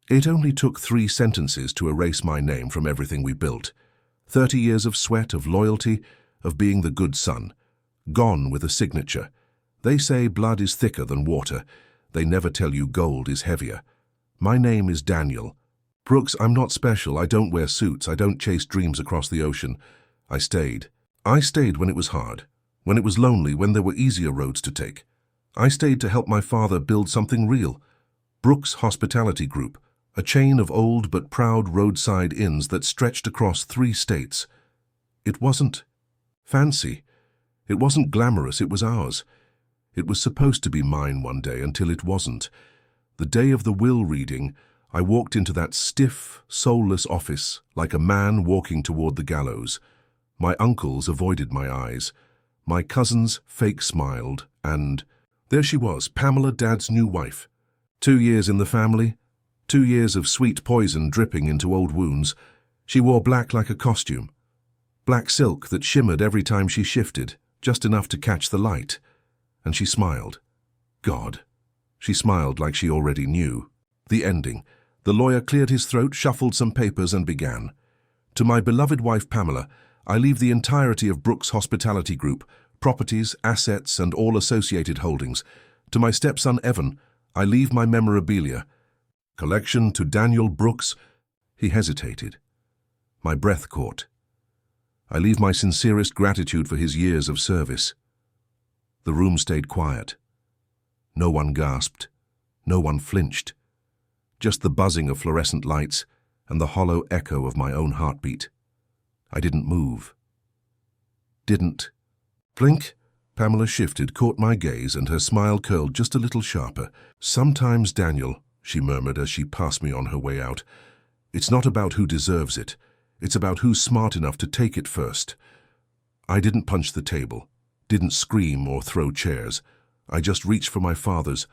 It only took 3 sentences to erase my name from everything we built. 30 years of sweat, of loyalty, of being the good son. Gone with a signature. They say blood is thicker than water. They never tell you gold is heavier. My name is Daniel. Brooks, I'm not special. I don't wear suits. I don't chase dreams across the ocean. I stayed. I stayed when it was hard, when it was lonely, when there were easier roads to take. I stayed to help my father build something real. Brooks Hospitality Group, a chain of old but proud roadside inns that stretched across 3 states. It wasn't fancy. It wasn't glamorous. It was ours. It was supposed to be mine one day until it wasn't. The day of the will reading, I walked into that stiff, soulless office like a man walking toward the gallows. My uncles avoided my eyes. My cousins fake smiled, and there she was, Pamela, Dad's new wife. 2 years in the family, 2 years of sweet poison dripping into old wounds. She wore black like a costume. Black silk that shimmered every time she shifted, just enough to catch the light. And she smiled. God. She smiled like she already knew. The ending. The lawyer cleared his throat, shuffled some papers, and began. To my beloved wife Pamela, I leave the entirety of Brooks Hospitality Group, properties, assets, and all associated holdings. To my stepson Evan, I leave my memorabilia. Collection to Daniel Brooks. He hesitated. My breath caught. I leave my sincerest gratitude for his years of service. The room stayed quiet. No one gasped. No one flinched. Just the buzzing of fluorescent lights and the hollow echo of my own heartbeat. I didn't move. Didn't. Blink. Pamela shifted, caught my gaze, and her smile curled just a little sharper. Sometimes, Daniel, she murmured as she passed me on her way out, it's not about who deserves it. It's about who's smart enough to take it first. I didn't punch the table, didn't scream or throw chairs. I just reached for my father's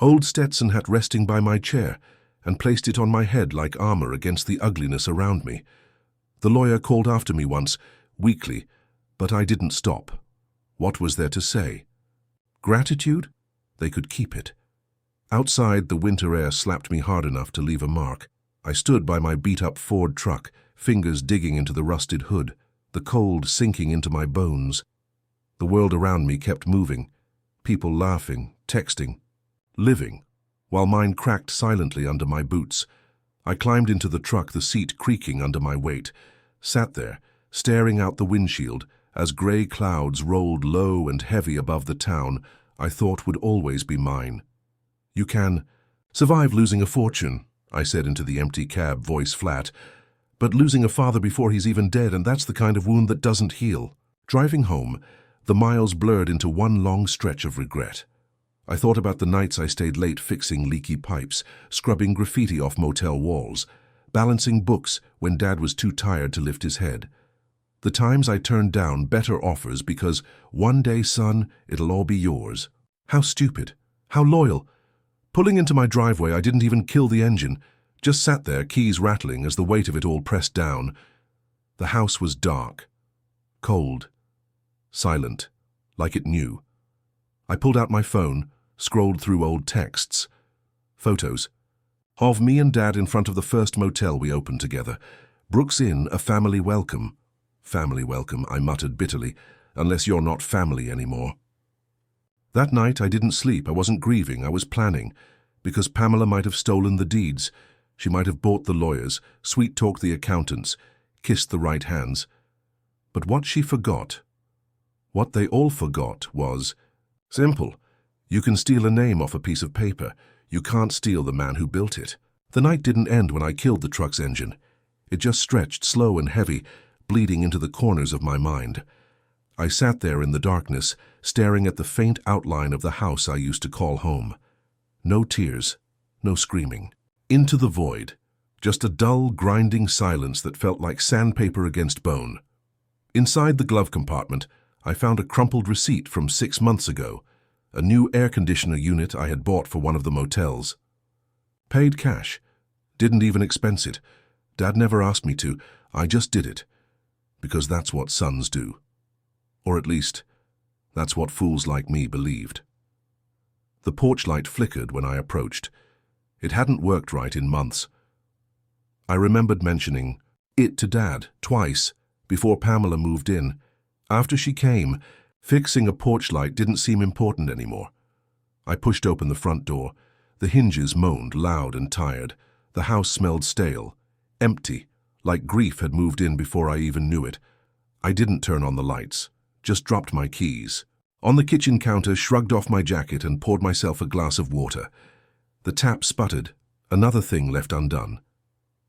old Stetson hat resting by my chair and placed it on my head like armor against the ugliness around me. The lawyer called after me once, weakly, but I didn't stop. What was there to say? Gratitude? They could keep it. Outside, the winter air slapped me hard enough to leave a mark. I stood by my beat-up Ford truck, fingers digging into the rusted hood, the cold sinking into my bones. The world around me kept moving, people laughing, texting, living, while mine cracked silently under my boots. I climbed into the truck, the seat creaking under my weight, sat there, staring out the windshield as gray clouds rolled low and heavy above the town I thought would always be mine. You can survive losing a fortune, I said into the empty cab, voice flat, but losing a father before he's even dead, and that's the kind of wound that doesn't heal. Driving home, the miles blurred into one long stretch of regret. I thought about the nights I stayed late fixing leaky pipes, scrubbing graffiti off motel walls, balancing books when Dad was too tired to lift his head. The times I turned down better offers because, one day, son, it'll all be yours. How stupid. How loyal. Pulling into my driveway, I didn't even kill the engine, just sat there, keys rattling as the weight of it all pressed down. The house was dark, cold, silent, like it knew. I pulled out my phone, scrolled through old texts. Photos. Of me and Dad in front of the first motel we opened together. Brooks Inn, a family welcome. Family welcome, I muttered bitterly, unless you're not family anymore. That night I didn't sleep. I wasn't grieving, I was planning. Because Pamela might have stolen the deeds. She might have bought the lawyers, sweet-talked the accountants, kissed the right hands. But what she forgot, what they all forgot, was simple. You can steal a name off a piece of paper. You can't steal the man who built it. The night didn't end when I killed the truck's engine. It just stretched, slow and heavy, bleeding into the corners of my mind. I sat there in the darkness, staring at the faint outline of the house I used to call home. No tears, no screaming. Into the void, just a dull, grinding silence that felt like sandpaper against bone. Inside the glove compartment, I found a crumpled receipt from 6 months ago, a new air conditioner unit I had bought for one of the motels. Paid cash. Didn't even expense it. Dad never asked me to. I just did it. Because that's what sons do. Or at least, that's what fools like me believed. The porch light flickered when I approached. It hadn't worked right in months. I remembered mentioning it to Dad twice before Pamela moved in. After she came, fixing a porch light didn't seem important anymore. I pushed open the front door. The hinges moaned loud and tired. The house smelled stale, empty, like grief had moved in before I even knew it. I didn't turn on the lights, just dropped my keys. On the kitchen counter, shrugged off my jacket and poured myself a glass of water. The tap sputtered, another thing left undone.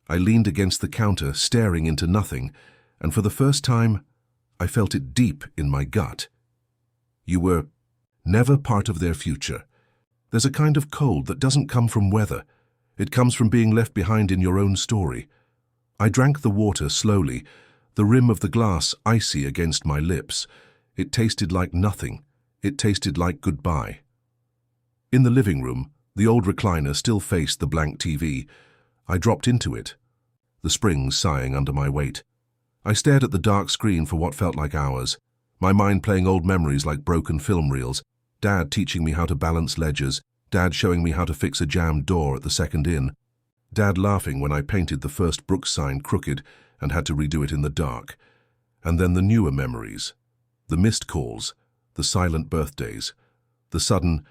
I leaned against the counter, staring into nothing, and for the first time, I felt it deep in my gut. You were never part of their future. There's a kind of cold that doesn't come from weather. It comes from being left behind in your own story. I drank the water slowly, the rim of the glass icy against my lips. It tasted like nothing. It tasted like goodbye. In the living room, the old recliner still faced the blank TV. I dropped into it, the springs sighing under my weight. I stared at the dark screen for what felt like hours, my mind playing old memories like broken film reels. Dad teaching me how to balance ledgers, Dad showing me how to fix a jammed door at the second inn, Dad laughing when I painted the first Brooks sign crooked and had to redo it in the dark. And then the newer memories, the missed calls, the silent birthdays, the sudden,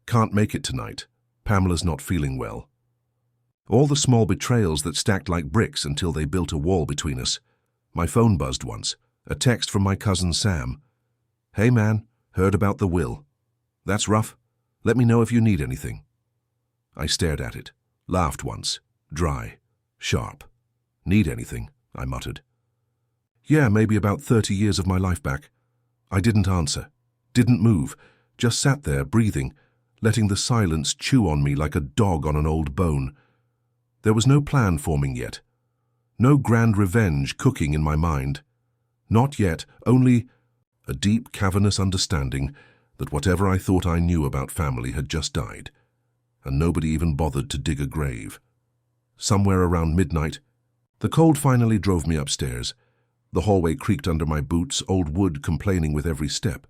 can't make it tonight, Pamela's not feeling well. All the small betrayals that stacked like bricks until they built a wall between us. My phone buzzed once, a text from my cousin Sam. "Hey man, heard about the will. That's rough. Let me know if you need anything." I stared at it, laughed once, dry, sharp. "Need anything?" I muttered. "Yeah, maybe about 30 years of my life back." I didn't answer, didn't move, just sat there breathing, letting the silence chew on me like a dog on an old bone. There was no plan forming yet. No grand revenge cooking in my mind. Not yet, only a deep, cavernous understanding that whatever I thought I knew about family had just died, and nobody even bothered to dig a grave. Somewhere around midnight, the cold finally drove me upstairs. The hallway creaked under my boots, old wood complaining with every step.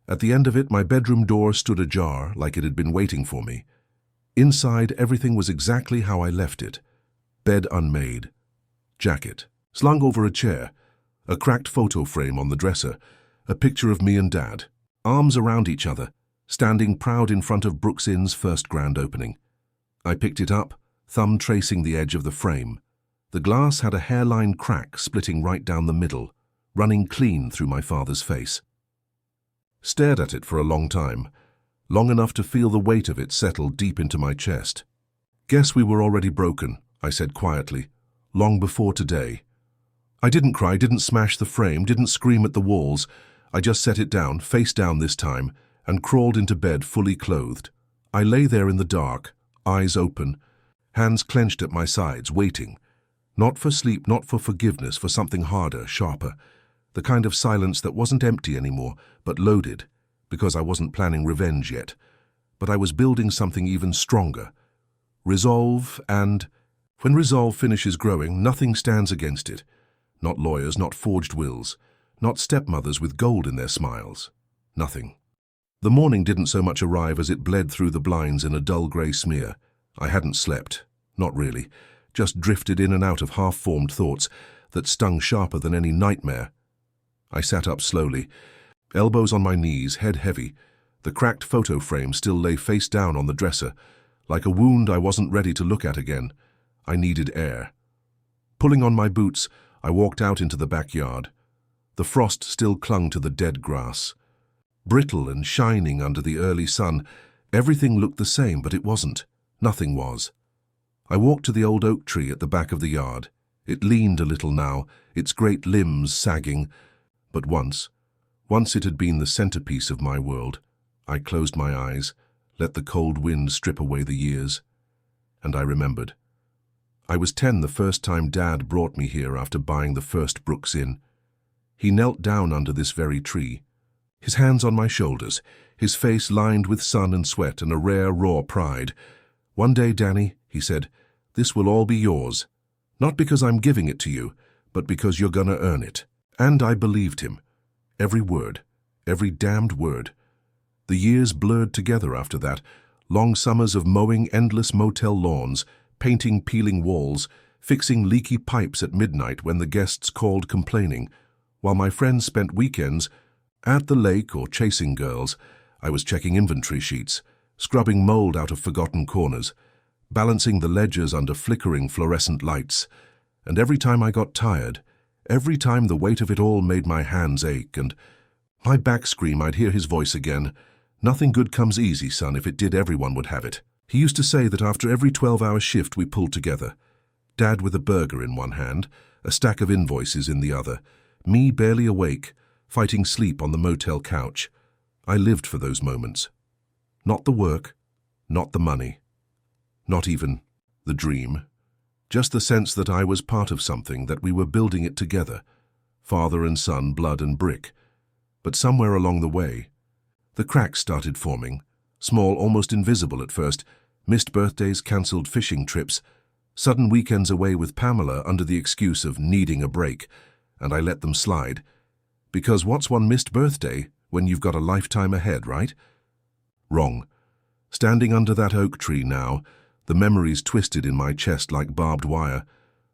At the end of it, my bedroom door stood ajar like it had been waiting for me. Inside, everything was exactly how I left it. Bed unmade. Jacket slung over a chair. A cracked photo frame on the dresser. A picture of me and Dad, arms around each other, standing proud in front of Brooks Inn's first grand opening. I picked it up, thumb tracing the edge of the frame. The glass had a hairline crack splitting right down the middle, running clean through my father's face. Stared at it for a long time, long enough to feel the weight of it settle deep into my chest. "Guess we were already broken," I said quietly, "long before today." I didn't cry, didn't smash the frame, didn't scream at the walls. I just set it down, face down this time, and crawled into bed fully clothed. I lay there in the dark, eyes open, hands clenched at my sides, waiting. Not for sleep, not for forgiveness, for something harder, sharper. The kind of silence that wasn't empty anymore, but loaded, because I wasn't planning revenge yet. But I was building something even stronger. Resolve, and when resolve finishes growing, nothing stands against it. Not lawyers, not forged wills, not stepmothers with gold in their smiles. Nothing. The morning didn't so much arrive as it bled through the blinds in a dull grey smear. I hadn't slept. Not really. Just drifted in and out of half-formed thoughts that stung sharper than any nightmare. I sat up slowly, elbows on my knees, head heavy. The cracked photo frame still lay face down on the dresser, like a wound I wasn't ready to look at again. I needed air. Pulling on my boots, I walked out into the backyard. The frost still clung to the dead grass. Brittle and shining under the early sun, everything looked the same, but it wasn't. Nothing was. I walked to the old oak tree at the back of the yard. It leaned a little now, its great limbs sagging. But once it had been the centerpiece of my world. I closed my eyes, let the cold wind strip away the years. And I remembered. I was 10 the first time Dad brought me here after buying the first Brooks Inn. He knelt down under this very tree, his hands on my shoulders, his face lined with sun and sweat and a rare, raw pride. "One day, Danny," he said, "this will all be yours. Not because I'm giving it to you, but because you're gonna earn it." And I believed him. Every word, every damned word. The years blurred together after that, Long summers of mowing endless motel lawns, painting peeling walls, fixing leaky pipes at midnight when the guests called complaining, while my friends spent weekends at the lake or chasing girls. I was checking inventory sheets, scrubbing mold out of forgotten corners, balancing the ledgers under flickering fluorescent lights. And every time I got tired, every time the weight of it all made my hands ache and my back scream, I'd hear his voice again. "Nothing good comes easy, son. If it did, everyone would have it." He used to say that after every 12-hour shift we pulled together. Dad with a burger in one hand, a stack of invoices in the other, me barely awake, fighting sleep on the motel couch. I lived for those moments. Not the work, not the money, not even the dream. Just the sense that I was part of something, that we were building it together, father and son, blood and brick. But somewhere along the way, the cracks started forming, small, almost invisible at first, missed birthdays, cancelled fishing trips, sudden weekends away with Pamela under the excuse of needing a break, and I let them slide. Because what's one missed birthday when you've got a lifetime ahead, right? Wrong. Standing under that oak tree now, the memories twisted in my chest like barbed wire.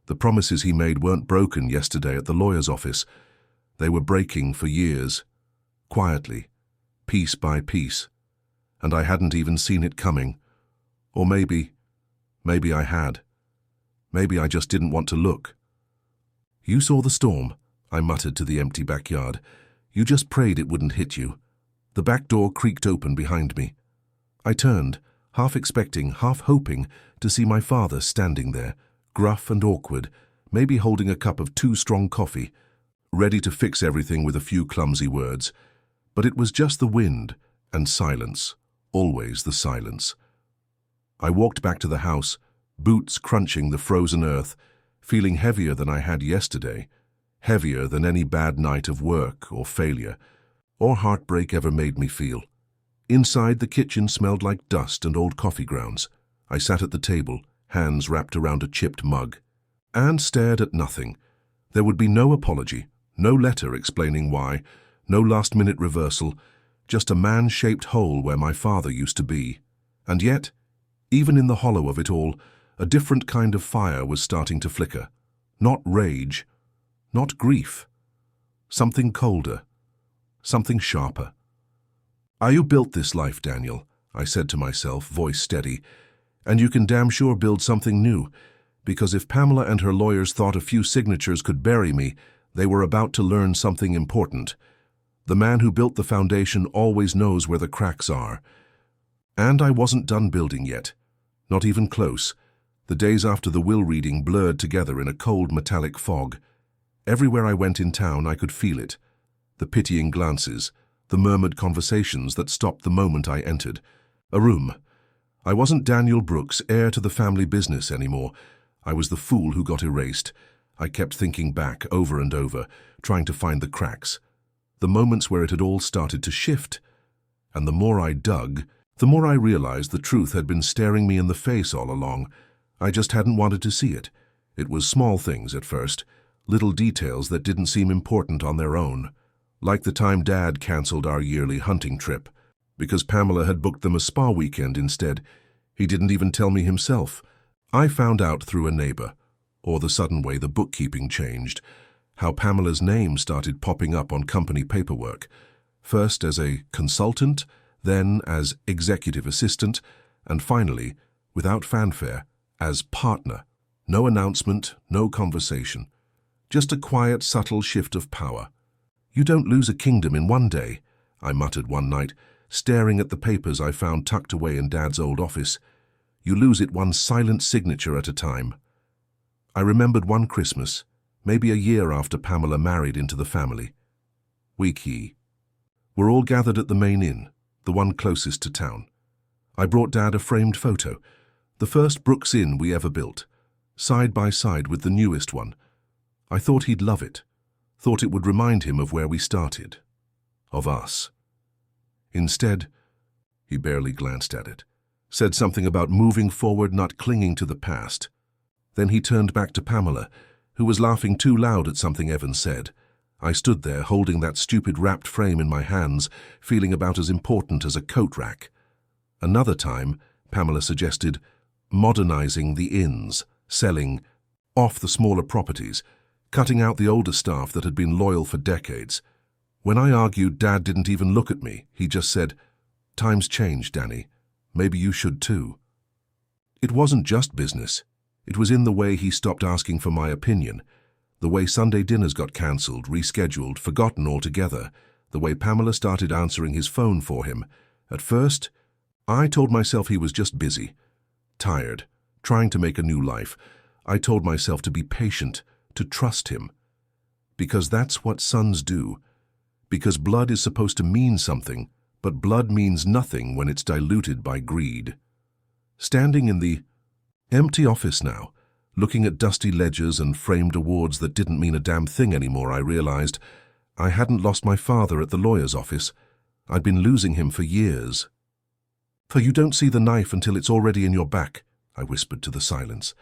The promises he made weren't broken yesterday at the lawyer's office. They were breaking for years, quietly, piece by piece, and I hadn't even seen it coming. Or maybe I had. Maybe I just didn't want to look. "You saw the storm," I muttered to the empty backyard. "You just prayed it wouldn't hit you." The back door creaked open behind me. I turned, half expecting, half hoping to see my father standing there, gruff and awkward, maybe holding a cup of too strong coffee, ready to fix everything with a few clumsy words. But it was just the wind and silence, always the silence. I walked back to the house, boots crunching the frozen earth, feeling heavier than I had yesterday, heavier than any bad night of work or failure, or heartbreak ever made me feel. Inside, the kitchen smelled like dust and old coffee grounds. I sat at the table, hands wrapped around a chipped mug, and stared at nothing. There would be no apology, no letter explaining why, no last-minute reversal, just a man-shaped hole where my father used to be. And yet, even in the hollow of it all, a different kind of fire was starting to flicker. Not rage, not grief. Something colder, something sharper. "Are you built this life, Daniel?" I said to myself, voice steady. "And you can damn sure build something new, because if Pamela and her lawyers thought a few signatures could bury me, they were about to learn something important. The man who built the foundation always knows where the cracks are." And I wasn't done building yet. Not even close. The days after the will reading blurred together in a cold metallic fog. Everywhere I went in town, I could feel it. The pitying glances, the murmured conversations that stopped the moment I entered. A room. I wasn't Daniel Brooks, heir to the family business anymore. I was the fool who got erased. I kept thinking back over and over, trying to find the cracks, the moments where it had all started to shift. And the more I dug, the more I realized the truth had been staring me in the face all along. I just hadn't wanted to see it. It was small things at first, little details that didn't seem important on their own. Like the time Dad cancelled our yearly hunting trip, because Pamela had booked them a spa weekend instead. He didn't even tell me himself. I found out through a neighbor, or the sudden way the bookkeeping changed, how Pamela's name started popping up on company paperwork, first as a consultant, then as executive assistant, and finally, without fanfare, as partner. No announcement, no conversation. Just a quiet, subtle shift of power. "You don't lose a kingdom in one day," I muttered one night, staring at the papers I found tucked away in Dad's old office. "You lose it one silent signature at a time." I remembered one Christmas, maybe a year after Pamela married into the family. We're all gathered at the main inn, the one closest to town. I brought Dad a framed photo, the first Brooks Inn we ever built, side by side with the newest one. I thought he'd love it, thought it would remind him of where we started, of us. Instead, he barely glanced at it, said something about moving forward, not clinging to the past. Then he turned back to Pamela, who was laughing too loud at something Evan said. I stood there, holding that stupid wrapped frame in my hands, feeling about as important as a coat rack. Another time, Pamela suggested modernizing the inns, selling off the smaller properties, cutting out the older staff that had been loyal for decades. When I argued, Dad didn't even look at me. He just said, "Times change, Danny. Maybe you should too." It wasn't just business. It was in the way he stopped asking for my opinion, the way Sunday dinners got cancelled, rescheduled, forgotten altogether, the way Pamela started answering his phone for him. At first, I told myself he was just busy, tired, trying to make a new life. I told myself to be patient, to trust him. Because that's what sons do. Because blood is supposed to mean something, but blood means nothing when it's diluted by greed. Standing in the empty office now, looking at dusty ledgers and framed awards that didn't mean a damn thing anymore, I realized I hadn't lost my father at the lawyer's office. I'd been losing him for years. "For you don't see the knife until it's already in your back," I whispered to the silence.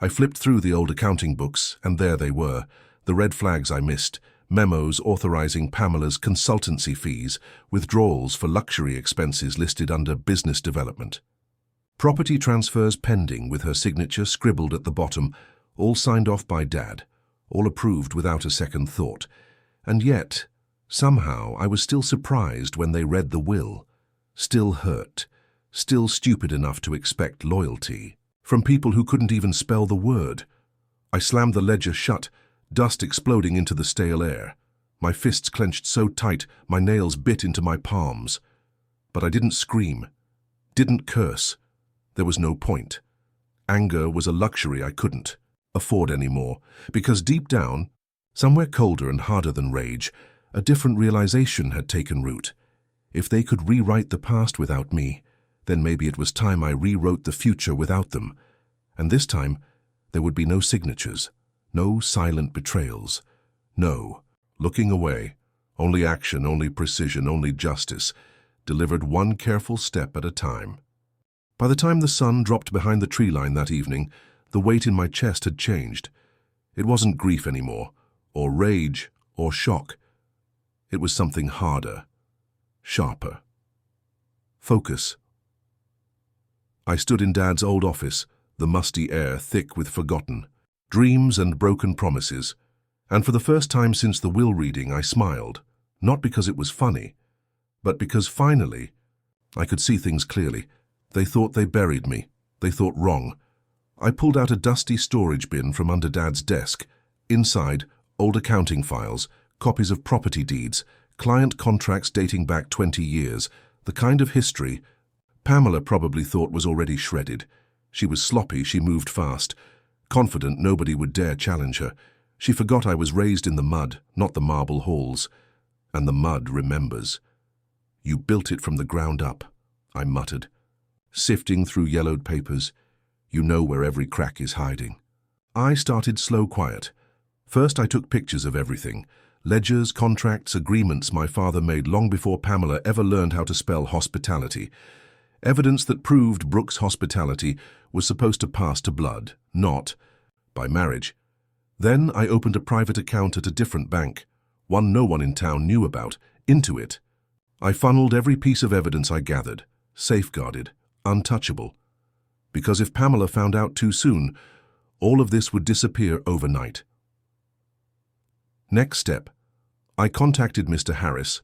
I flipped through the old accounting books, and there they were, the red flags I missed, memos authorizing Pamela's consultancy fees, withdrawals for luxury expenses listed under business development. Property transfers pending with her signature scribbled at the bottom, all signed off by Dad, all approved without a second thought. And yet, somehow, I was still surprised when they read the will, still hurt, still stupid enough to expect loyalty from people who couldn't even spell the word. I slammed the ledger shut, dust exploding into the stale air. My fists clenched so tight, my nails bit into my palms. But I didn't scream, didn't curse. There was no point. Anger was a luxury I couldn't afford anymore, because deep down, somewhere colder and harder than rage, a different realization had taken root. If they could rewrite the past without me, then maybe it was time I rewrote the future without them. And this time, there would be no signatures, no silent betrayals. No, looking away, only action, only precision, only justice, delivered one careful step at a time. By the time the sun dropped behind the tree line that evening, the weight in my chest had changed. It wasn't grief anymore, or rage, or shock. It was something harder, sharper. Focus. I stood in Dad's old office, the musty air thick with forgotten dreams and broken promises, and for the first time since the will reading I smiled, not because it was funny, but because finally I could see things clearly. They thought they buried me. They thought wrong. I pulled out a dusty storage bin from under Dad's desk. Inside, old accounting files, copies of property deeds, client contracts dating back 20 years, the kind of history Pamela probably thought was already shredded. She was sloppy, she moved fast, confident nobody would dare challenge her. She forgot I was raised in the mud, not the marble halls. And the mud remembers. "You built it from the ground up," I muttered, sifting through yellowed papers. "You know where every crack is hiding." I started slow quiet. First I took pictures of everything. Ledgers, contracts, agreements my father made long before Pamela ever learned how to spell hospitality. Evidence that proved Brooks' hospitality was supposed to pass to blood, not by marriage. Then I opened a private account at a different bank, one no one in town knew about, into it. I funneled every piece of evidence I gathered, safeguarded, untouchable. Because if Pamela found out too soon, all of this would disappear overnight. Next step. I contacted Mr. Harris,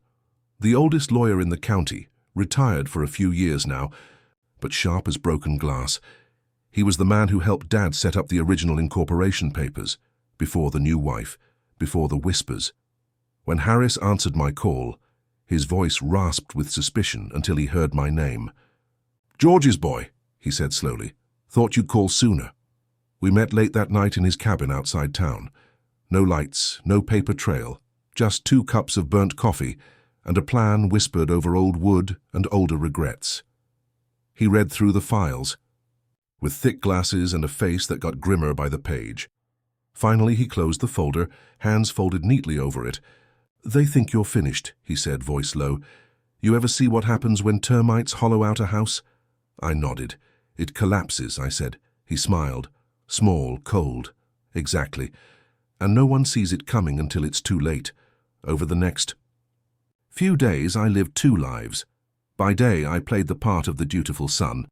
the oldest lawyer in the county, retired for a few years now, but sharp as broken glass. He was the man who helped Dad set up the original incorporation papers, before the new wife, before the whispers. When Harris answered my call, his voice rasped with suspicion until he heard my name. "George's boy," he said slowly. "Thought you'd call sooner." We met late that night in his cabin outside town. No lights, no paper trail, just 2 cups of burnt coffee and a plan whispered over old wood and older regrets. He read through the files, with thick glasses and a face that got grimmer by the page. Finally he closed the folder, hands folded neatly over it. "They think you're finished," he said, voice low. "You ever see what happens when termites hollow out a house?" I nodded. "It collapses," I said. He smiled. "Small, cold." "Exactly. And no one sees it coming until it's too late." Over the next few days I lived 2 lives. By day, I played the part of the dutiful son,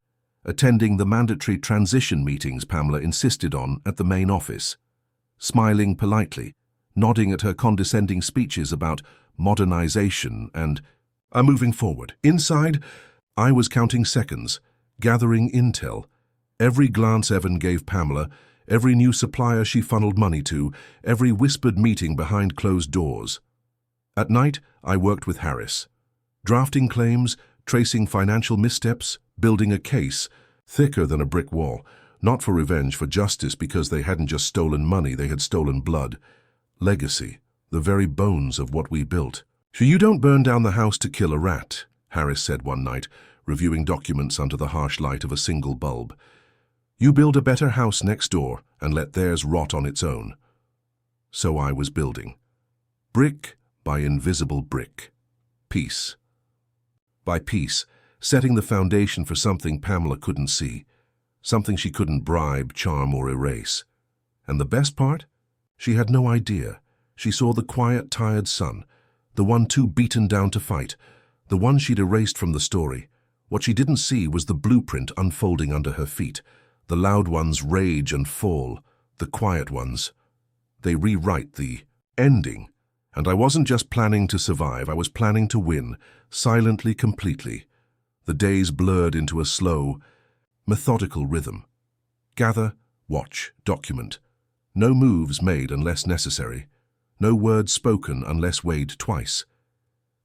attending the mandatory transition meetings Pamela insisted on at the main office, smiling politely, nodding at her condescending speeches about modernization and moving forward. Inside, I was counting seconds, gathering intel. Every glance Evan gave Pamela, every new supplier she funneled money to, every whispered meeting behind closed doors. At night, I worked with Harris, drafting claims, tracing financial missteps, building a case, thicker than a brick wall, not for revenge, for justice, because they hadn't just stolen money, they had stolen blood. Legacy, the very bones of what we built. "So you don't burn down the house to kill a rat," Harris said one night, reviewing documents under the harsh light of a single bulb. "You build a better house next door and let theirs rot on its own." So I was building. Brick by invisible brick. Piece by piece, setting the foundation for something Pamela couldn't see, something she couldn't bribe, charm, or erase. And the best part? She had no idea. She saw the quiet, tired son, the one too beaten down to fight, the one she'd erased from the story. What she didn't see was the blueprint unfolding under her feet. The loud ones rage and fall, the quiet ones. They rewrite the ending. And I wasn't just planning to survive, I was planning to win, silently, completely. The days blurred into a slow, methodical rhythm. Gather, watch, document. No moves made unless necessary. No words spoken unless weighed twice.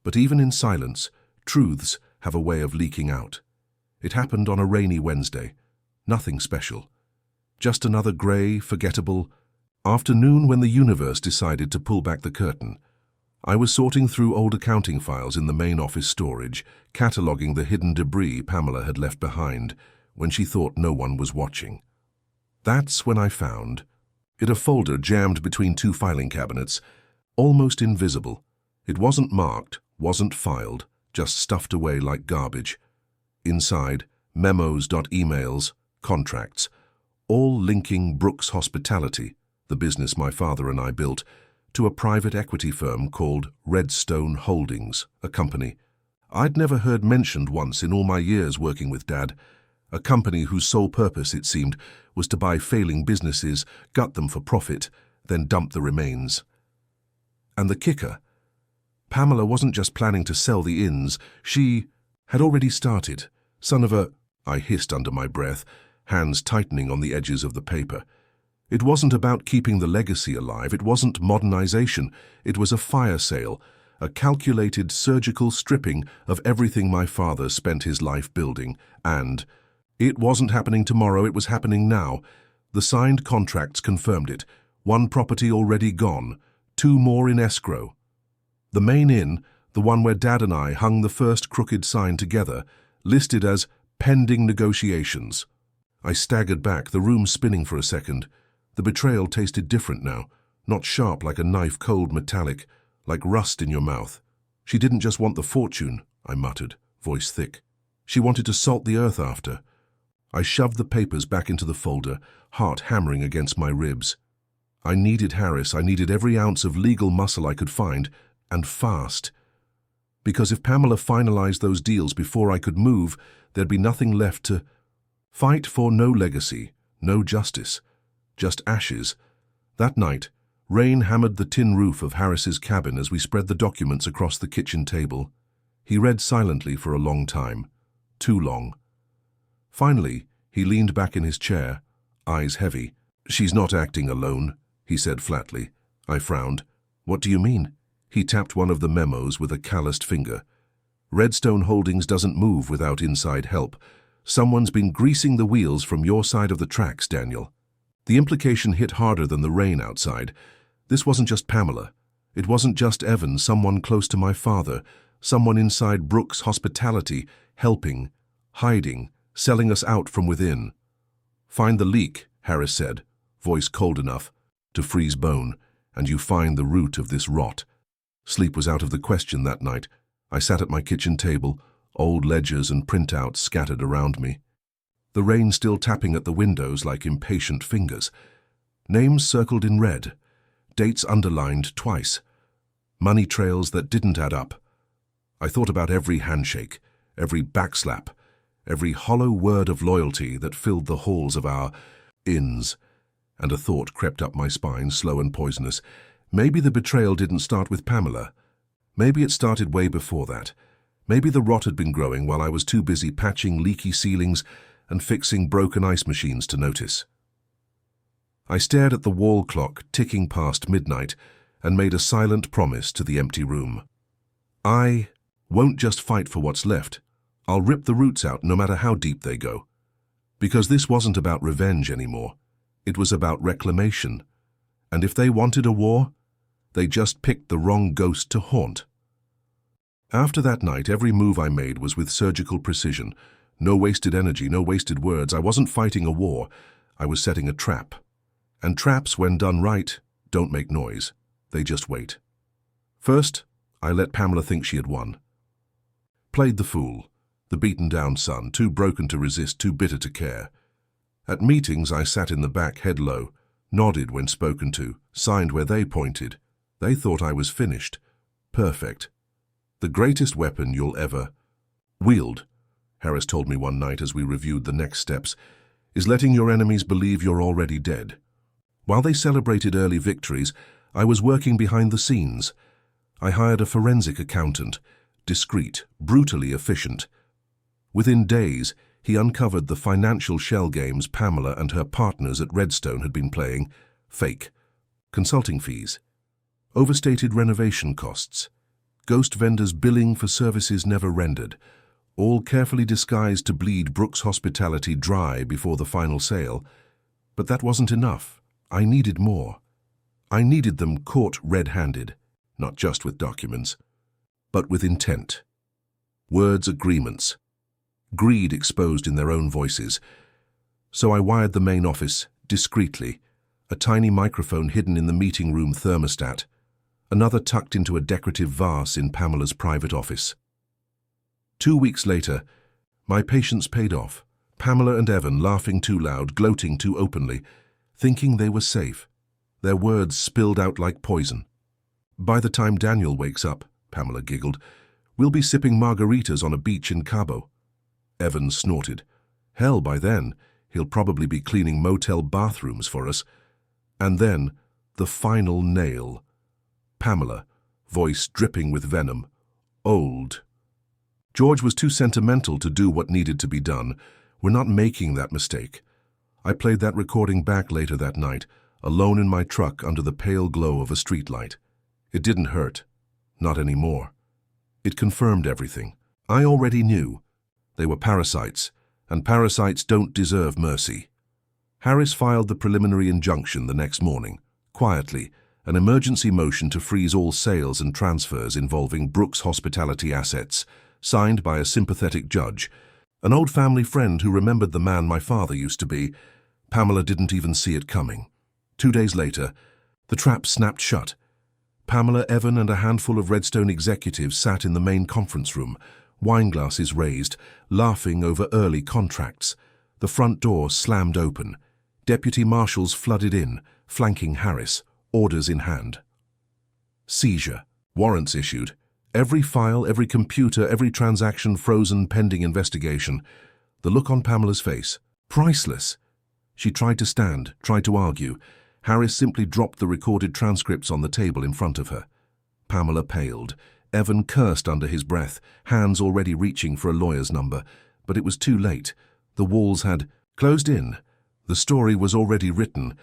But even in silence, truths have a way of leaking out. It happened on a rainy Wednesday. Nothing special. Just another grey, forgettable afternoon when the universe decided to pull back the curtain. I was sorting through old accounting files in the main office storage, cataloguing the hidden debris Pamela had left behind when she thought no one was watching. That's when I found it, a folder jammed between two filing cabinets, almost invisible. It wasn't marked, wasn't filed, just stuffed away like garbage. Inside, memos, emails, contracts, all linking Brooks Hospitality, the business my father and I built, to a private equity firm called Redstone Holdings, a company I'd never heard mentioned once in all my years working with Dad, a company whose sole purpose, it seemed, was to buy failing businesses, gut them for profit, then dump the remains. And the kicker, Pamela wasn't just planning to sell the inns, she had already started. Son of a, I hissed under my breath, hands tightening on the edges of the paper. It wasn't about keeping the legacy alive, it wasn't modernization, it was a fire sale, a calculated surgical stripping of everything my father spent his life building, and it wasn't happening tomorrow, it was happening now. The signed contracts confirmed it. One property already gone, 2 more in escrow. The main inn, the one where Dad and I hung the first crooked sign together, listed as pending negotiations. I staggered back, the room spinning for a second. The betrayal tasted different now, not sharp like a knife, cold, metallic, like rust in your mouth. She didn't just want the fortune, I muttered, voice thick. She wanted to salt the earth after. I shoved the papers back into the folder, heart hammering against my ribs. I needed Harris, I needed every ounce of legal muscle I could find, and fast. Because if Pamela finalized those deals before I could move, there'd be nothing left to fight for. No legacy, no justice, just ashes. That night, rain hammered the tin roof of Harris's cabin as we spread the documents across the kitchen table. He read silently for a long time, too long. Finally, he leaned back in his chair, eyes heavy. "She's not acting alone," he said flatly. I frowned. "What do you mean?" He tapped one of the memos with a calloused finger. "Redstone Holdings doesn't move without inside help. Someone's been greasing the wheels from your side of the tracks, Daniel." The implication hit harder than the rain outside. This wasn't just Pamela. It wasn't just Evan, someone close to my father, someone inside Brooks Hospitality, helping, hiding, selling us out from within. "Find the leak," Harris said, voice cold enough to freeze bone, "and you find the root of this rot." Sleep was out of the question that night. I sat at my kitchen table, old ledgers and printouts scattered around me. The rain still tapping at the windows like impatient fingers. Names circled in red, dates underlined twice. Money trails that didn't add up. I thought about every handshake, every backslap, every hollow word of loyalty that filled the halls of our inns. And a thought crept up my spine, slow and poisonous. Maybe the betrayal didn't start with Pamela. Maybe it started way before that. Maybe the rot had been growing while I was too busy patching leaky ceilings and fixing broken ice machines to notice. I stared at the wall clock ticking past midnight and made a silent promise to the empty room. I won't just fight for what's left. I'll rip the roots out no matter how deep they go. Because this wasn't about revenge anymore. It was about reclamation. And if they wanted a war, they just picked the wrong ghost to haunt. After that night, every move I made was with surgical precision. No wasted energy, no wasted words. I wasn't fighting a war. I was setting a trap. And traps, when done right, don't make noise. They just wait. First, I let Pamela think she had won. Played the fool, the beaten-down son, too broken to resist, too bitter to care. At meetings, I sat in the back, head low, nodded when spoken to, signed where they pointed. They thought I was finished. Perfect. The greatest weapon you'll ever wield, Harris told me one night as we reviewed the next steps, is letting your enemies believe you're already dead. While they celebrated early victories, I was working behind the scenes. I hired a forensic accountant, discreet, brutally efficient. Within days, he uncovered the financial shell games Pamela and her partners at Redstone had been playing. Fake. Consulting fees. Overstated renovation costs. Ghost vendors billing for services never rendered. All carefully disguised to bleed Brooks Hospitality dry before the final sale. But that wasn't enough. I needed more. I needed them caught red-handed, not just with documents, but with intent. Words, agreements. Greed exposed in their own voices. So I wired the main office, discreetly, a tiny microphone hidden in the meeting room thermostat, another tucked into a decorative vase in Pamela's private office. 2 weeks later, my patience paid off. Pamela and Evan laughing too loud, gloating too openly, thinking they were safe. Their words spilled out like poison. By the time Daniel wakes up, Pamela giggled, we'll be sipping margaritas on a beach in Cabo. Evan snorted. Hell, by then, he'll probably be cleaning motel bathrooms for us. And then, the final nail. Pamela, voice dripping with venom. Old. George was too sentimental to do what needed to be done. We're not making that mistake. I played that recording back later that night, alone in my truck under the pale glow of a streetlight. It didn't hurt. Not anymore. It confirmed everything. I already knew. They were parasites, and parasites don't deserve mercy. Harris filed the preliminary injunction the next morning, quietly, an emergency motion to freeze all sales and transfers involving Brooks Hospitality assets, signed by a sympathetic judge, an old family friend who remembered the man my father used to be. Pamela didn't even see it coming. 2 days later, the trap snapped shut. Pamela, Evan, and a handful of Redstone executives sat in the main conference room, wineglasses raised, laughing over early contracts. The front door slammed open. Deputy marshals flooded in, flanking Harris, orders in hand. Seizure. Warrants issued. Every file, every computer, every transaction frozen pending investigation. The look on Pamela's face. Priceless. She tried to stand, tried to argue. Harris simply dropped the recorded transcripts on the table in front of her. Pamela paled. Evan cursed under his breath, hands already reaching for a lawyer's number. But it was too late. The walls had closed in. The story was already written.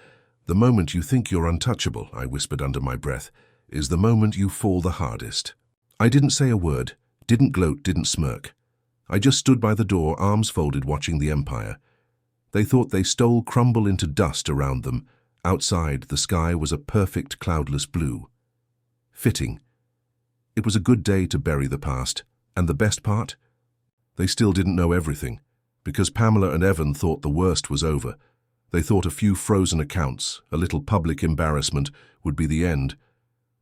The moment you think you're untouchable, I whispered under my breath, is the moment you fall the hardest. I didn't say a word, didn't gloat, didn't smirk. I just stood by the door, arms folded, watching the empire. They thought they stole crumble into dust around them. Outside, the sky was a perfect cloudless blue. Fitting. It was a good day to bury the past. And the best part? They still didn't know everything, because Pamela and Evan thought the worst was over. They thought a few frozen accounts, a little public embarrassment, would be the end.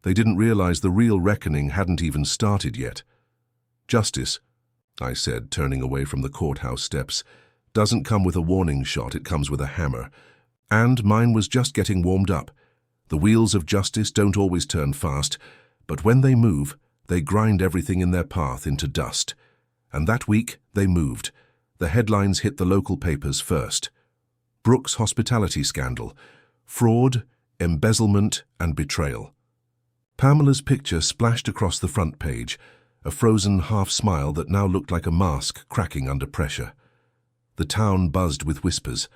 They didn't realize the real reckoning hadn't even started yet. Justice, I said, turning away from the courthouse steps, doesn't come with a warning shot, it comes with a hammer. And mine was just getting warmed up. The wheels of justice don't always turn fast, but when they move, they grind everything in their path into dust. And that week, they moved. The headlines hit the local papers first. Brooks' hospitality scandal, fraud, embezzlement, and betrayal. Pamela's picture splashed across the front page, a frozen half-smile that now looked like a mask cracking under pressure. The town buzzed with whispers.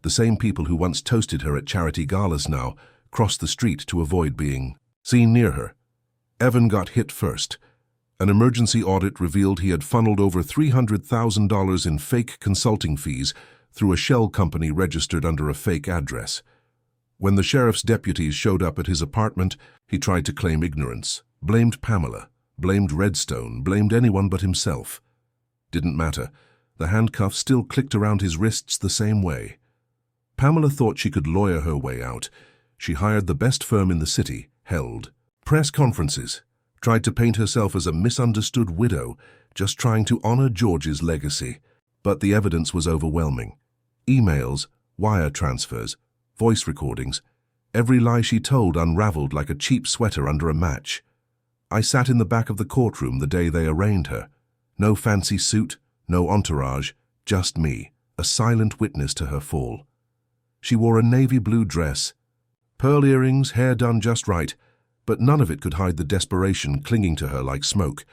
The same people who once toasted her at charity galas now crossed the street to avoid being seen near her. Evan got hit first. An emergency audit revealed he had funneled over $300,000 in fake consulting fees through a shell company registered under a fake address. When the sheriff's deputies showed up at his apartment, he tried to claim ignorance, blamed Pamela, blamed Redstone, blamed anyone but himself. Didn't matter. The handcuffs still clicked around his wrists the same way. Pamela thought she could lawyer her way out. She hired the best firm in the city, held press conferences, tried to paint herself as a misunderstood widow, just trying to honor George's legacy. But the evidence was overwhelming. Emails, wire transfers, voice recordings. Every lie she told unraveled like a cheap sweater under a match. I sat in the back of the courtroom the day they arraigned her. No fancy suit, no entourage, just me, a silent witness to her fall. She wore a navy blue dress, pearl earrings, hair done just right, but none of it could hide the desperation clinging to her like smoke.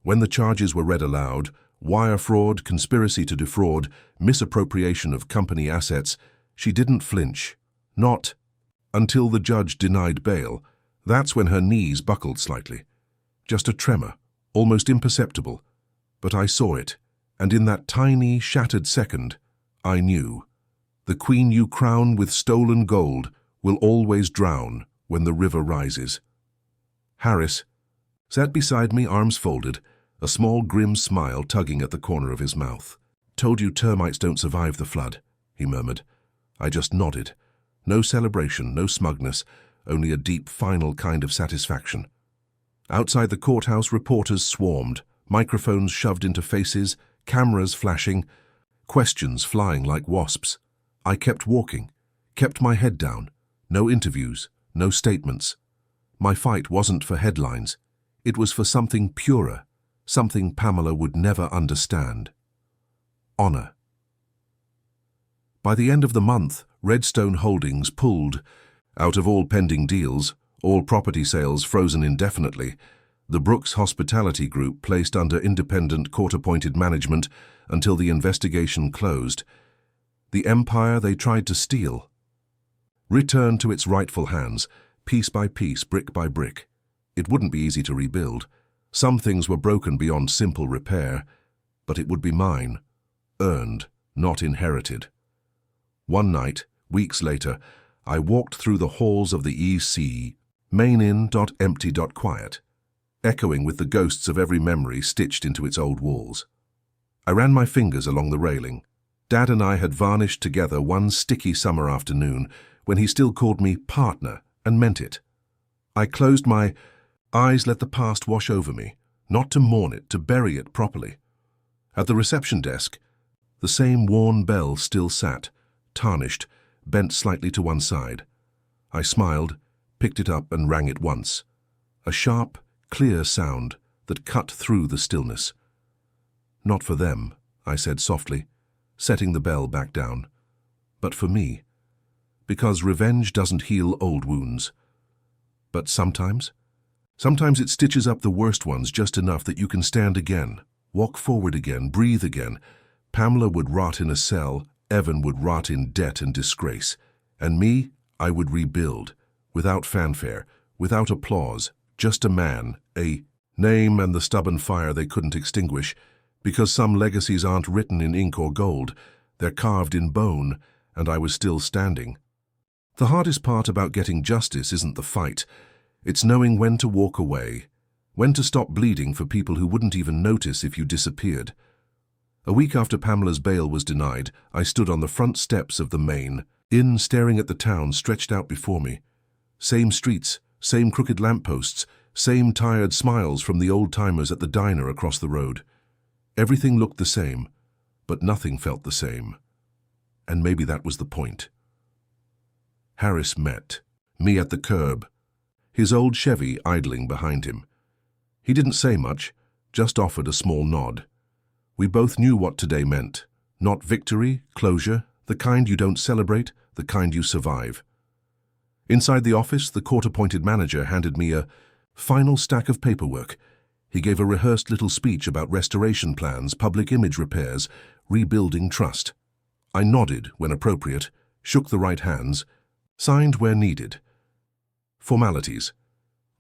When the charges were read aloud, wire fraud, conspiracy to defraud, misappropriation of company assets, she didn't flinch. Not until the judge denied bail. That's when her knees buckled slightly. Just a tremor, almost imperceptible. But I saw it, and in that tiny, shattered second, I knew. The queen you crown with stolen gold will always drown when the river rises. Harris sat beside me, arms folded, a small grim smile tugging at the corner of his mouth. "Told you termites don't survive the flood," he murmured. I just nodded. No celebration, no smugness, only a deep, final kind of satisfaction. Outside the courthouse, reporters swarmed, microphones shoved into faces, cameras flashing, questions flying like wasps. I kept walking, kept my head down. No interviews, no statements. My fight wasn't for headlines. It was for something purer, something Pamela would never understand. Honor. By the end of the month, Redstone Holdings pulled. Out of all pending deals, all property sales frozen indefinitely, the Brooks Hospitality Group placed under independent court-appointed management until the investigation closed. The empire they tried to steal returned to its rightful hands, piece by piece, brick by brick. It wouldn't be easy to rebuild. Some things were broken beyond simple repair, but it would be mine, earned, not inherited. One night, weeks later, I walked through the halls of the EC, main-in.empty.quiet, echoing with the ghosts of every memory stitched into its old walls. I ran my fingers along the railing. Dad and I had varnished together one sticky summer afternoon when he still called me partner and meant it. I closed my eyes, let the past wash over me, not to mourn it, to bury it properly. At the reception desk, the same worn bell still sat, tarnished, bent slightly to one side. I smiled, picked it up and rang it once. A sharp, clear sound that cut through the stillness. "Not for them," I said softly, setting the bell back down. "But for me. Because revenge doesn't heal old wounds. But sometimes it stitches up the worst ones just enough that you can stand again, walk forward again, breathe again. Pamela would rot in a cell, Evan would rot in debt and disgrace. And me, I would rebuild, without fanfare, without applause, just a man, a name and the stubborn fire they couldn't extinguish, because some legacies aren't written in ink or gold, they're carved in bone, and I was still standing. The hardest part about getting justice isn't the fight. It's knowing when to walk away, when to stop bleeding for people who wouldn't even notice if you disappeared. A week after Pamela's bail was denied, I stood on the front steps of the main inn, staring at the town stretched out before me. Same streets, same crooked lampposts, same tired smiles from the old-timers at the diner across the road. Everything looked the same, but nothing felt the same. And maybe that was the point. Harris met me at the curb, his old Chevy idling behind him. He didn't say much, just offered a small nod. We both knew what today meant. Not victory, closure, the kind you don't celebrate, the kind you survive. Inside the office, the court-appointed manager handed me a final stack of paperwork. He gave a rehearsed little speech about restoration plans, public image repairs, rebuilding trust. I nodded when appropriate, shook the right hands, signed where needed. Formalities.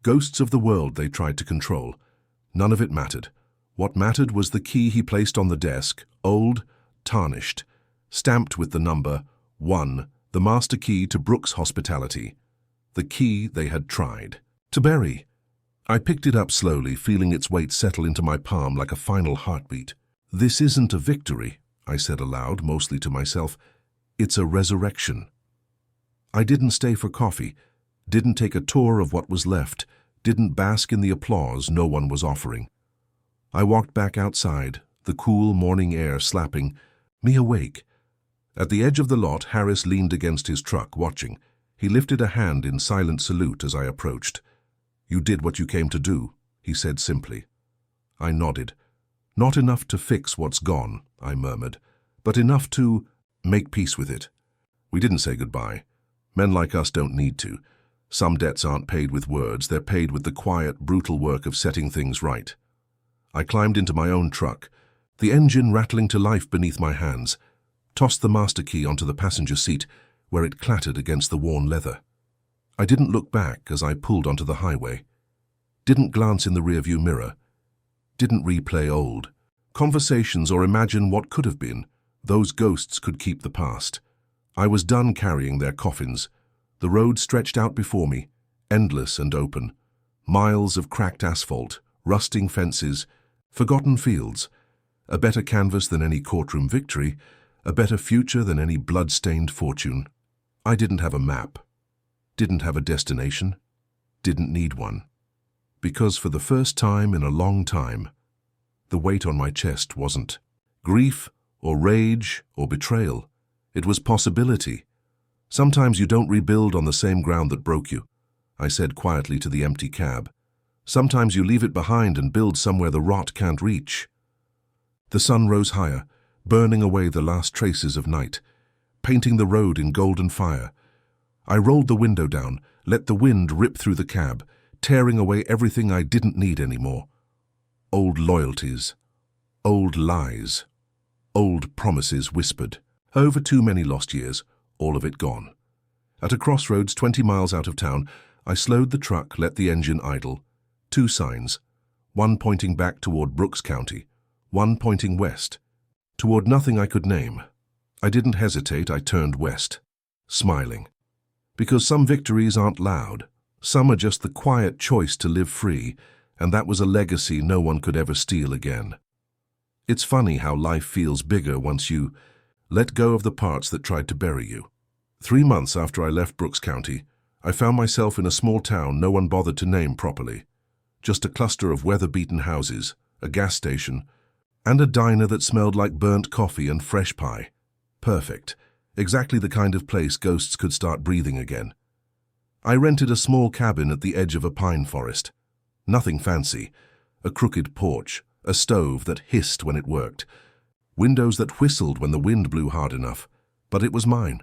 Ghosts of the world they tried to control. None of it mattered. What mattered was the key he placed on the desk, old, tarnished, stamped with the number 1, the master key to Brooks' hospitality. The key they had tried to bury. I picked it up slowly, feeling its weight settle into my palm like a final heartbeat. This isn't a victory, I said aloud, mostly to myself. It's a resurrection. I didn't stay for coffee, didn't take a tour of what was left, didn't bask in the applause no one was offering. I walked back outside, the cool morning air slapping me awake. At the edge of the lot, Harris leaned against his truck, watching. He lifted a hand in silent salute as I approached. "You did what you came to do," he said simply. I nodded. "Not enough to fix what's gone," I murmured, "but enough to make peace with it." We didn't say goodbye. Men like us don't need to. Some debts aren't paid with words, they're paid with the quiet, brutal work of setting things right. I climbed into my own truck, the engine rattling to life beneath my hands, tossed the master key onto the passenger seat, where it clattered against the worn leather. I didn't look back as I pulled onto the highway. Didn't glance in the rearview mirror. Didn't replay old conversations or imagine what could have been. Those ghosts could keep the past. I was done carrying their coffins. The road stretched out before me, endless and open. Miles of cracked asphalt, rusting fences, forgotten fields. A better canvas than any courtroom victory, a better future than any blood-stained fortune. I didn't have a map. Didn't have a destination. Didn't need one. Because for the first time in a long time, the weight on my chest wasn't grief or rage or betrayal. It was possibility. Sometimes you don't rebuild on the same ground that broke you, I said quietly to the empty cab. Sometimes you leave it behind and build somewhere the rot can't reach. The sun rose higher, burning away the last traces of night, painting the road in golden fire. I rolled the window down, let the wind rip through the cab, tearing away everything I didn't need anymore. Old loyalties, old lies, old promises whispered. Over too many lost years, all of it gone. At a crossroads 20 miles out of town, I slowed the truck, let the engine idle. 2 signs, one pointing back toward Brooks County, one pointing west, toward nothing I could name. I didn't hesitate, I turned west, smiling. Because some victories aren't loud. Some are just the quiet choice to live free, and that was a legacy no one could ever steal again. It's funny how life feels bigger once you let go of the parts that tried to bury you. 3 months after I left Brooks County, I found myself in a small town no one bothered to name properly. Just a cluster of weather-beaten houses, a gas station, and a diner that smelled like burnt coffee and fresh pie. Perfect. Exactly the kind of place ghosts could start breathing again. I rented a small cabin at the edge of a pine forest. Nothing fancy. A crooked porch, a stove that hissed when it worked, windows that whistled when the wind blew hard enough. But it was mine.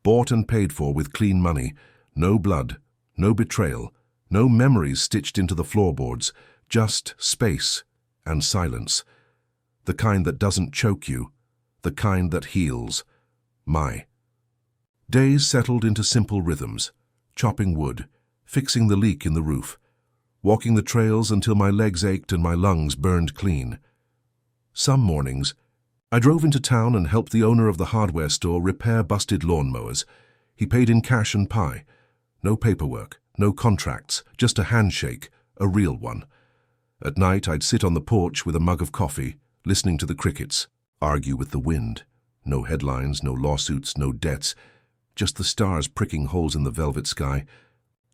Bought and paid for with clean money. No blood, no betrayal, no memories stitched into the floorboards, just space and silence. The kind that doesn't choke you, the kind that heals. My days settled into simple rhythms, chopping wood, fixing the leak in the roof, walking the trails until my legs ached and my lungs burned clean. Some mornings, I drove into town and helped the owner of the hardware store repair busted lawnmowers. He paid in cash and pie. No paperwork, no contracts, just a handshake, a real one. At night, I'd sit on the porch with a mug of coffee, listening to the crickets, argue with the wind. No headlines, no lawsuits, no debts, just the stars pricking holes in the velvet sky,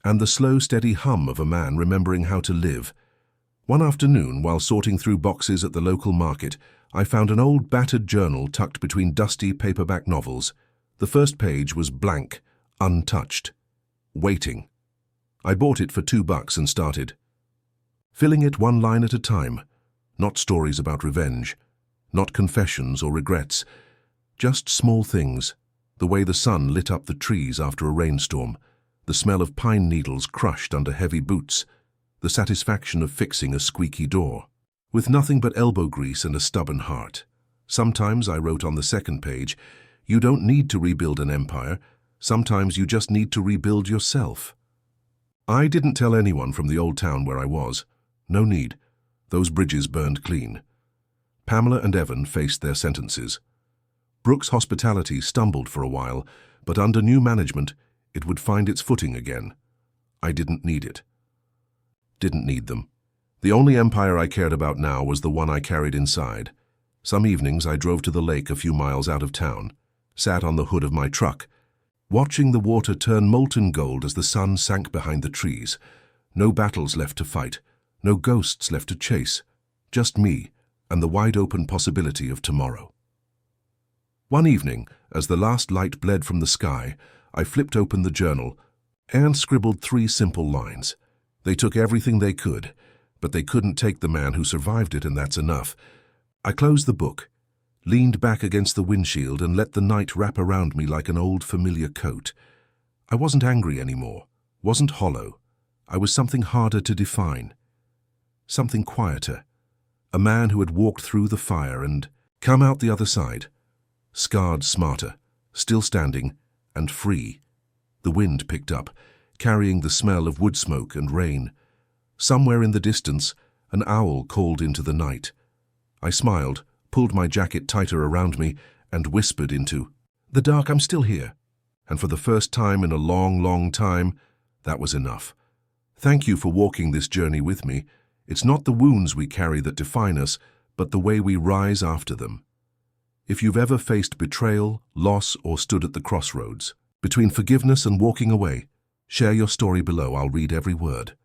and the slow, steady hum of a man remembering how to live. One afternoon, while sorting through boxes at the local market, I found an old battered journal tucked between dusty paperback novels. The first page was blank, untouched. Waiting. I bought it for $2 and started. Filling it one line at a time. Not stories about revenge. Not confessions or regrets, just small things. The way the sun lit up the trees after a rainstorm, the smell of pine needles crushed under heavy boots, the satisfaction of fixing a squeaky door. With nothing but elbow grease and a stubborn heart. Sometimes, I wrote on the second page, you don't need to rebuild an empire. Sometimes you just need to rebuild yourself. I didn't tell anyone from the old town where I was. No need. Those bridges burned clean. Pamela and Evan faced their sentences. Brooks' hospitality stumbled for a while, but under new management, it would find its footing again. I didn't need it. Didn't need them. The only empire I cared about now was the one I carried inside. Some evenings I drove to the lake a few miles out of town, sat on the hood of my truck, watching the water turn molten gold as the sun sank behind the trees. No battles left to fight, no ghosts left to chase, just me and the wide-open possibility of tomorrow. One evening, as the last light bled from the sky, I flipped open the journal and scribbled 3 simple lines. They took everything they could, but they couldn't take the man who survived it, and that's enough. I closed the book, leaned back against the windshield and let the night wrap around me like an old familiar coat. I wasn't angry anymore, wasn't hollow. I was something harder to define, something quieter. A man who had walked through the fire and come out the other side, scarred smarter, still standing, and free. The wind picked up, carrying the smell of wood smoke and rain. Somewhere in the distance, an owl called into the night. I smiled, pulled my jacket tighter around me, and whispered into the dark, I'm still here. And for the first time in a long, long time, that was enough. Thank you for walking this journey with me. It's not the wounds we carry that define us, but the way we rise after them. If you've ever faced betrayal, loss, or stood at the crossroads, between forgiveness and walking away, share your story below. I'll read every word.